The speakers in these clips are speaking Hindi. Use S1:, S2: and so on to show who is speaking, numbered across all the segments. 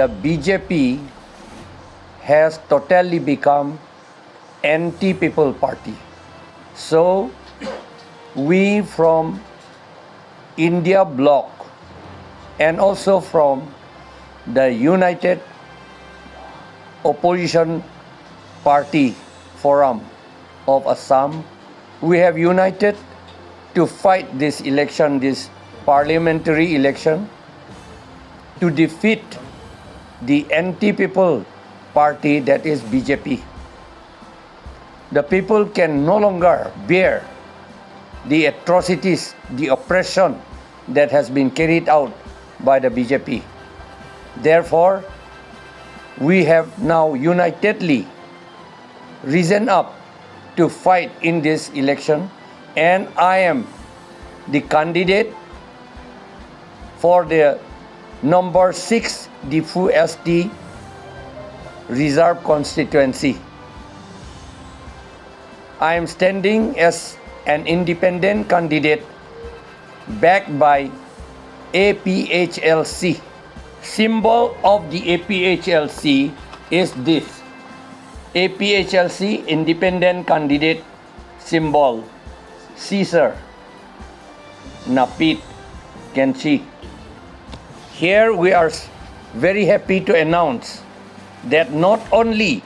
S1: the BJP has totally become anti-people party. So we from India bloc and also from the United Opposition Party Forum of Assam, we have united to fight this election, this parliamentary election, to defeat the anti-people party that is BJP. The people can no longer bear the atrocities, the oppression that has been carried out by the BJP. Therefore, we have now unitedly risen up to fight in this election, and I am the candidate for the number 6 Difu ST Reserve Constituency. I am standing as an independent candidate backed by APHLC. Symbol of the APHLC is this. APHLC independent candidate symbol, Caesar Napit Kenchi. Here we are very happy to announce that not only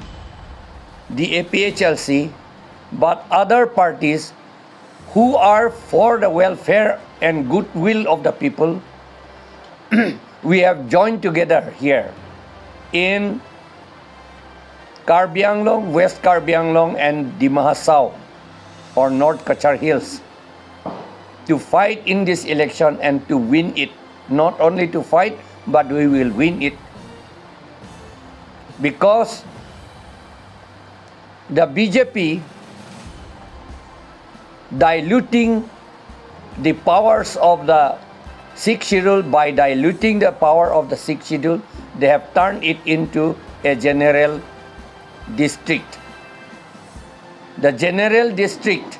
S1: the APHLC but other parties who are for the welfare and goodwill of the people, we have joined together here in Karbi Anglong, West Karbi Anglong and Dimahasao or North Kachar Hills to fight in this election and to win it. Not only to fight, but we will win it. Because the BJP diluting the powers of the 6th schedule, by diluting the power of the 6th schedule, they have turned it into a general district. The general district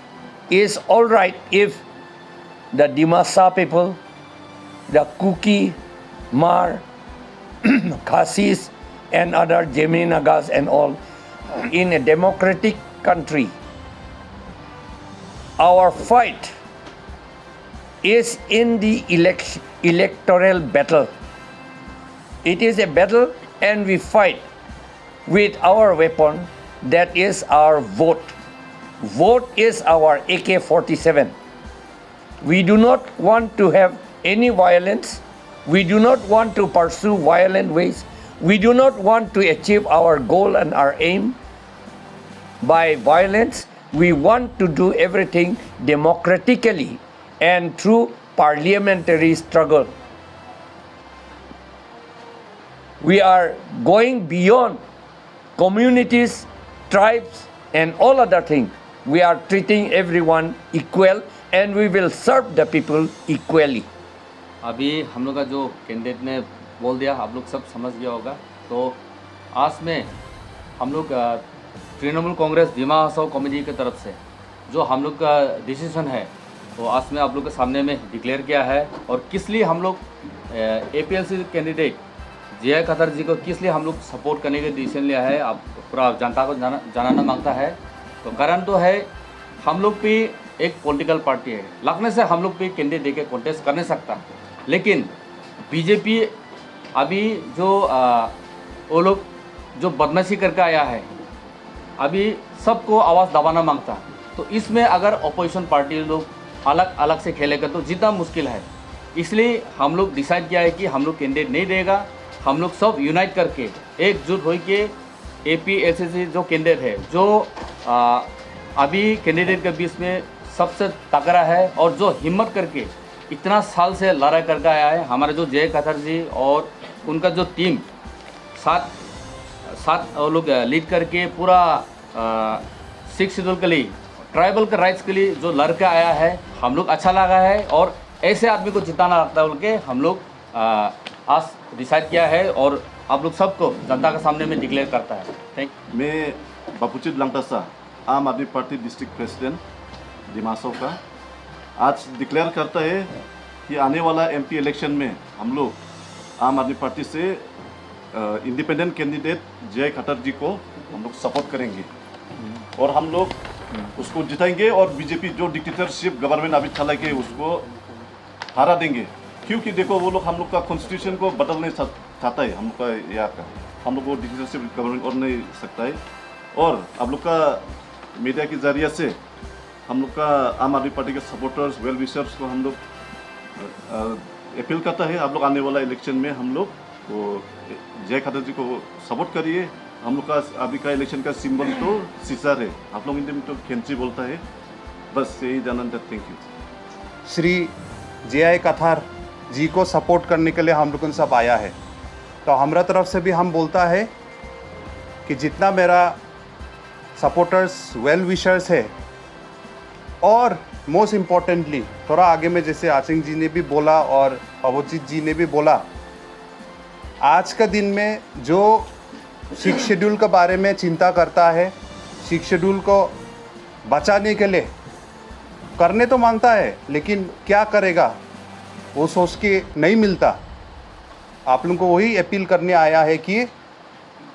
S1: is all right if the Dimasa people, the Kuki, Mar, Khasis and other Jemi Nagas and all, in a democratic country, our fight is in the electoral battle. It is a battle and we fight with our weapon, that is our vote. Vote is our AK-47. We do not want to have any violence. We do not want to pursue violent ways. We do not want to achieve our goal and our aim by violence. We want to do everything democratically and through parliamentary struggle. We are going beyond communities, tribes and all other things. We are treating everyone equal and we will serve the people equally.
S2: अभी हम लोग का जो कैंडिडेट ने बोल दिया आप लोग सब समझ गया होगा। तो आज में हम लोग तृणमूल कांग्रेस दिमा हसाओ कमेटी की तरफ से जो हम लोग का डिसीजन है वो आज में आप लोग के सामने में डिक्लेयर किया है। और किस लिए हम लोग APHLC कैंडिडेट जे खतर जी को किस लिए हम लोग सपोर्ट करने का डिसीजन लिया है, आप पूरा जनता को जानना मांगता है। तो कारण तो है हम लोग भी एक पॉलिटिकल पार्टी है, लगने से हम लोग भी कैंडिडेट देके कॉन्टेस्ट कर नहीं सकता। लेकिन बीजेपी अभी जो वो लोग जो बदमाशी करके आया है, अभी सबको आवाज़ दबाना मांगता। तो इसमें अगर अपोजिशन पार्टी लोग अलग अलग से खेलेगा तो जीतना मुश्किल है। इसलिए हम लोग डिसाइड किया है कि हम लोग कैंडिडेट नहीं देगा, हम लोग सब यूनाइट करके एकजुट हो के APHLC जो कैंडिडेट है, जो अभी कैंडिडेट के बीच में सबसे तगड़ा है और जो हिम्मत करके इतना साल से लड़ाई करके आया है, हमारे जो जे खतर जी और उनका जो टीम साथ लोग लीड करके पूरा 6th शेड्यूल के लिए, ट्राइबल के राइट्स के लिए जो लड़का आया है, हम लोग अच्छा लगा है। और ऐसे आदमी को जिताना लगता है बोल के हम लोग आज डिसाइड किया है और आप लोग सबको जनता के सामने में डिक्लेयर करता है। Thank you.
S3: मैं बापूचित लंगटासा, आम आदमी पार्टी डिस्ट्रिक्ट प्रेसिडेंट दिमासो का, आज डिक्लेयर करता है कि आने वाला MP इलेक्शन में हम लोग आम आदमी पार्टी से इंडिपेंडेंट कैंडिडेट जे खट्टर जी को हम लोग सपोर्ट करेंगे और हम लोग उसको जिताएंगे और बीजेपी जो डिक्टेटरशिप गवर्नमेंट अभी चला के उसको हरा देंगे। क्योंकि देखो वो लोग हम लोग का कॉन्स्टिट्यूशन को बदलने चाहता है, हम लोग का यहाँ का हम लोग को डिक्टेटरशिप गवर्नमेंट और नहीं सकता है। और आप लोग का मीडिया के जरिए से हम लोग का आम आदमी पार्टी के सपोर्टर्स वेल विशर्स को हम लोग अपील करता है, आप लोग आने वाला इलेक्शन में हम लोग वो जय खट्टर जी को सपोर्ट करिए। हम लोग का अभी का इलेक्शन का सिंबल तो सीसर है, आप लोग हिंदी में तो खेंची बोलता है। बस यही जानना। Thank you.
S4: श्री जे कथार जी को सपोर्ट करने के लिए हम लोग सब आया है, तो हमारा तरफ से भी हम बोलता है कि जितना मेरा सपोर्टर्स वेल विशर्स है और मोस्ट इम्पॉर्टेंटली थोड़ा आगे में जैसे आसिंग जी ने भी बोला और अवोजीत जी ने भी बोला, आज का दिन में जो सिक्स शेड्यूल के बारे में चिंता करता है, सिक्स शेड्यूल को बचाने के लिए करने तो मांगता है लेकिन क्या करेगा वो सोच के नहीं मिलता। आप लोगों को वही अपील करने आया है कि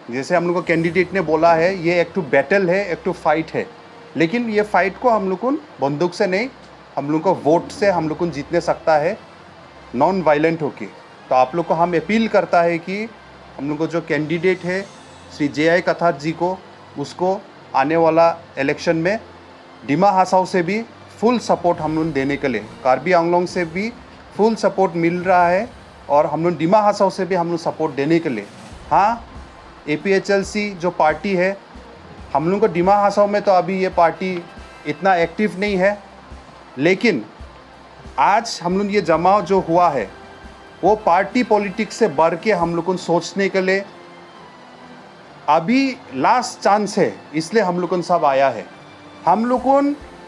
S4: जैसे हम लोग को कैंडिडेट ने बोला है, ये एक टू बैटल है, एक टू फाइट है, लेकिन ये फाइट को हम लोग को बंदूक से नहीं, हम लोग को वोट से हम लोग को जीतने सकता है, नॉन वायलेंट होके। तो आप लोग को हम अपील करता है कि हम लोग को जो कैंडिडेट है श्री जे कथार जी को, उसको आने वाला इलेक्शन में डिमा हासाओ से भी फुल सपोर्ट हम लोग देने के लिए, कार्बी आंगलोंग से भी फुल सपोर्ट मिल रहा है और हम लोग डिमा हासाओ से भी हम लोग सपोर्ट देने के लिए। हाँ, APHLC जो पार्टी है, हम लोग को डिमा हासाओ में तो अभी ये पार्टी इतना एक्टिव नहीं है, लेकिन आज हम लोग ये जमाव जो हुआ है वो पार्टी पॉलिटिक्स से बढ़ के हम लोग को सोचने के लिए अभी लास्ट चांस है, इसलिए हम लोग सब आया है। हम लोग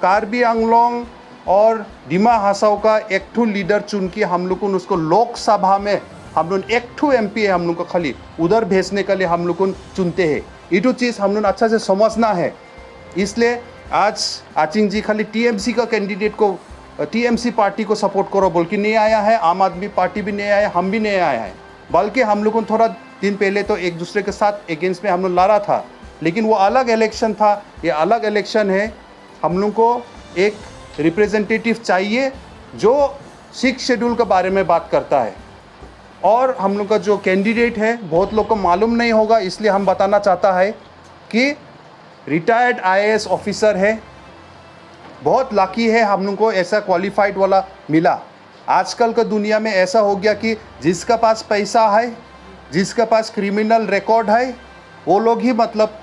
S4: कार्बी आंगलोंग और डिमा हासाओ का एक ठू लीडर चुन के हम लोग उसको लोकसभा में हम लोग एक ठू MP है, हम लोग को खाली उधर भेजने के लिए हम लोग चुनते हैं। ये चीज़ हम लोग अच्छा से समझना है। इसलिए आज आचिंग जी खाली TMC का कैंडिडेट को, TMC पार्टी को सपोर्ट करो बोल के नहीं आया है, आम आदमी पार्टी भी नहीं आया, हम भी नहीं आया है, बल्कि हम लोग थोड़ा दिन पहले तो एक दूसरे के साथ अगेंस्ट में हम लोग लड़ा था, लेकिन वो अलग इलेक्शन था, ये अलग इलेक्शन है। हम लोग को एक रिप्रेजेंटेटिव चाहिए जो सिक्स शेड्यूल के बारे में बात करता है। और हम लोग का जो कैंडिडेट है बहुत लोग को मालूम नहीं होगा, इसलिए हम बताना चाहता है कि रिटायर्ड IAS ऑफिसर है, बहुत लकी है हम लोग को ऐसा क्वालिफाइड वाला मिला। आजकल का दुनिया में ऐसा हो गया कि जिसका पास पैसा है, जिसका पास क्रिमिनल रिकॉर्ड है, वो लोग ही मतलब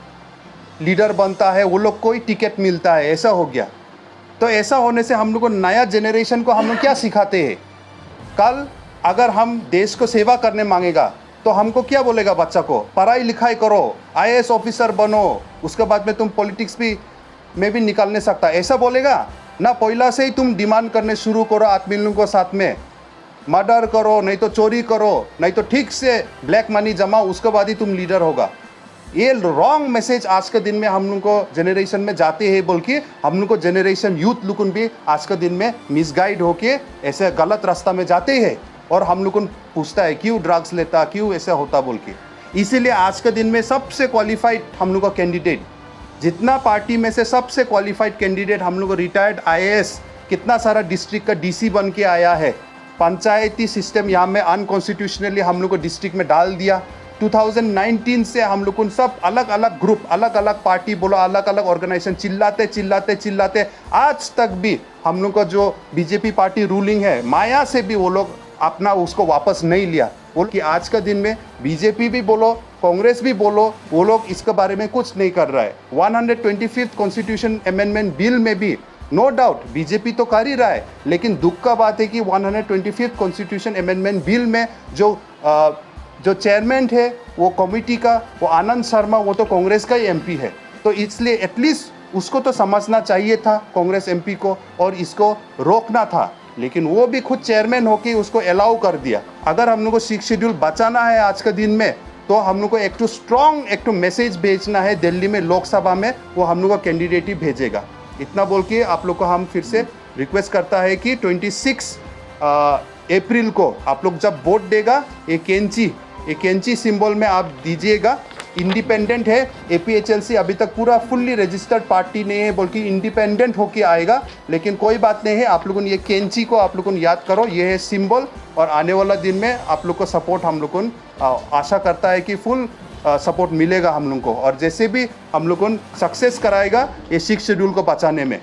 S4: लीडर बनता है, वो लोग को ही टिकट मिलता है, ऐसा हो गया। तो ऐसा होने से हम लोग को नया जनरेशन को हम लोग क्या सिखाते हैं? कल अगर हम देश को सेवा करने मांगेगा तो हमको क्या बोलेगा बच्चा को? पढ़ाई लिखाई करो, IAS ऑफिसर बनो, उसके बाद में तुम पॉलिटिक्स में भी निकालने सकता, ऐसा बोलेगा ना? पहला से ही तुम डिमांड करने शुरू करो आदमी लोगों को, साथ में मर्डर करो, नहीं तो चोरी करो, नहीं तो ठीक से ब्लैक मनी जमाओ, उसके बाद ही तुम लीडर होगा। ये रॉन्ग मैसेज आज के दिन में हम लोग को जनरेशन में जाते हैं, बोल के हम लोग को जनरेशन यूथ लोग भी आज के दिन में मिसगाइड होके ऐसे गलत रास्ता में जाते हैं और हम लोग को पूछता है क्यों ड्रग्स लेता, क्यों ऐसा होता बोल के। इसीलिए आज के दिन में सबसे क्वालिफाइड हम लोग का कैंडिडेट, जितना पार्टी में से सबसे क्वालिफाइड कैंडिडेट हम लोग को रिटायर्ड IAS, कितना सारा डिस्ट्रिक्ट का DC बन के आया है। पंचायती सिस्टम यहाँ में अनकॉन्स्टिट्यूशनली हम लोग को डिस्ट्रिक्ट में डाल दिया। 2019 से हम लोग को सब अलग अलग ग्रुप, अलग अलग पार्टी बोलो, अलग अलग ऑर्गेनाइजेशन चिल्लाते आज तक भी हम लोग का जो BJP पार्टी रूलिंग है, माया से भी वो लोग अपना उसको वापस नहीं लिया। बोल कि आज का दिन में BJP भी बोलो, कांग्रेस भी बोलो, वो लोग इसके बारे में कुछ नहीं कर रहा है। 125th कॉन्स्टिट्यूशन अमेंडमेंट बिल में भी नो डाउट BJP तो कर ही रहा है, लेकिन दुख का बात है कि 125th कॉन्स्टिट्यूशन अमेंडमेंट बिल में जो चेयरमैन है वो कमेटी का, वो आनंद शर्मा, वो तो कांग्रेस का ही MP है। तो इसलिए एटलीस्ट उसको तो समझना चाहिए था कांग्रेस MP को, और इसको रोकना था, लेकिन वो भी खुद चेयरमैन होके उसको अलाउ कर दिया। अगर हम लोग को सिक्स शेड्यूल बचाना है आज के दिन में, तो हम लोग को एक तो स्ट्रॉन्ग एक तो मैसेज भेजना है दिल्ली में लोकसभा में, वो हम लोग का कैंडिडेट ही भेजेगा। इतना बोल के आप लोग को हम फिर से रिक्वेस्ट करता है कि 26 अप्रैल को आप लोग जब वोट देगा, ये कैंची ये कैंची सिंबल में आप दीजिएगा। इंडिपेंडेंट है, APHLC अभी तक पूरा फुल्ली रजिस्टर्ड पार्टी नहीं है, बल्कि इंडिपेंडेंट होके आएगा। लेकिन कोई बात नहीं है, आप लोगों ने ये कैंची को आप लोगों ने याद करो, ये है सिंबल। और आने वाला दिन में आप लोग को सपोर्ट हम लोग को आशा करता है कि फुल सपोर्ट मिलेगा हम लोग को, और जैसे भी हम लोग को सक्सेस कराएगा ये 6 शेड्यूल को बचाने में।